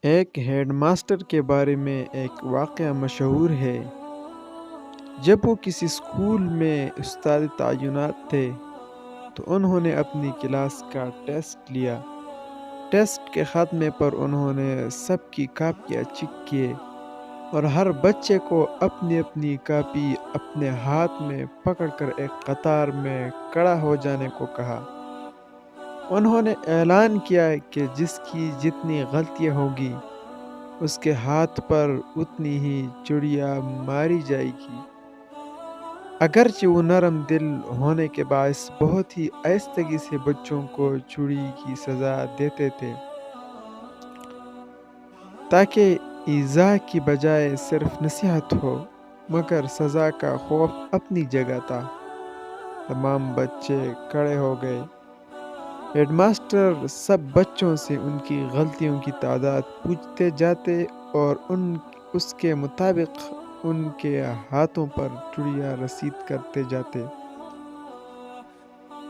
ایک head master کے بارے میں ایک واقعہ مشہور ہے۔ جب وہ کسی اسکول میں استاد تعینات تھے تو انہوں نے اپنی کلاس کا ٹیسٹ لیا۔ ٹیسٹ کے خاتمے پر انہوں نے سب کی کاپیاں چیک کیے اور ہر بچے کو اپنی اپنی کاپی اپنے ہاتھ میں پکڑ کر ایک قطار میں کھڑا ہو جانے کو کہا۔ انہوں نے اعلان کیا کہ جس کی جتنی غلطیاں ہوگی اس کے ہاتھ پر اتنی ہی چڑیا ماری جائے گی۔ اگرچہ وہ نرم دل ہونے کے باعث بہت ہی آہستگی سے بچوں کو چڑی کی سزا دیتے تھے تاکہ ایذا کی بجائے صرف نصیحت ہو، مگر سزا کا خوف اپنی جگہ تھا۔ تمام بچے کھڑے ہو گئے۔ ہیڈ ماسٹر سب بچوں سے ان کی غلطیوں کی تعداد پوچھتے جاتے اور اس کے مطابق ان کے ہاتھوں پر چڑیا رسید کرتے جاتے۔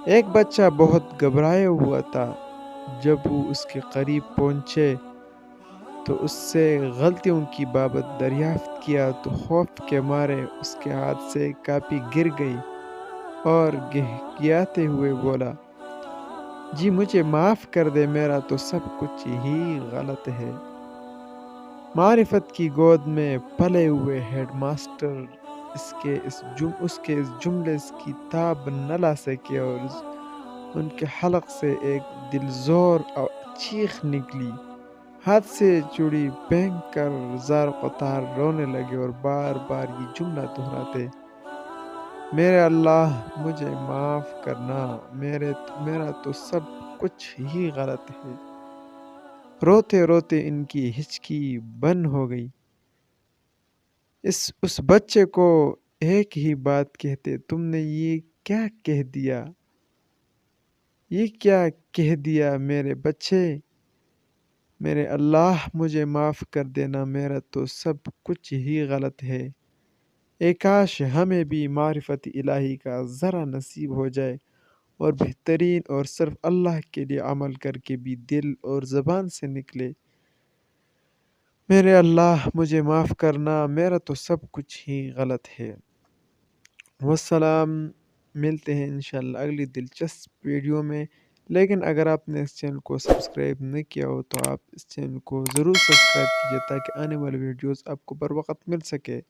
ایک بچہ بہت گھبرایا ہوا تھا۔ جب وہ اس کے قریب پہنچے تو اس سے غلطیوں کی بابت دریافت کیا تو خوف کے مارے اس کے ہاتھ سے کاپی گر گئی اور گہگیاتے ہوئے بولا، جی مجھے معاف کر دے، میرا تو سب کچھ ہی غلط ہے۔ معرفت کی گود میں پلے ہوئے ہیڈ ماسٹر اس کے اس جملے کی تاب نہ لا سکے اور ان کے حلق سے ایک دلزور چیخ نکلی۔ ہاتھ سے چوڑی پھینک کر زار قطار رونے لگے اور بار بار یہ جملہ دہراتے، میرے اللہ مجھے معاف کرنا، میرا تو سب کچھ ہی غلط ہے۔ روتے روتے ان کی ہچکی بند ہو گئی۔ اس بچے کو ایک ہی بات کہتے، تم نے یہ کیا کہہ دیا؟ یہ کیا کہہ دیا میرے بچے؟ میرے اللہ مجھے معاف کر دینا، میرا تو سب کچھ ہی غلط ہے۔ اے کاش ہمیں بھی معرفت الہی کا ذرا نصیب ہو جائے اور بہترین اور صرف اللہ کے لیے عمل کر کے بھی دل اور زبان سے نکلے، میرے اللہ مجھے معاف کرنا، میرا تو سب کچھ ہی غلط ہے۔ والسلام، ملتے ہیں انشاءاللہ اگلی دلچسپ ویڈیو میں۔ لیکن اگر آپ نے اس چینل کو سبسکرائب نہیں کیا ہو تو آپ اس چینل کو ضرور سبسکرائب کیجیے تاکہ آنے والی ویڈیوز آپ کو بر وقت مل سکے۔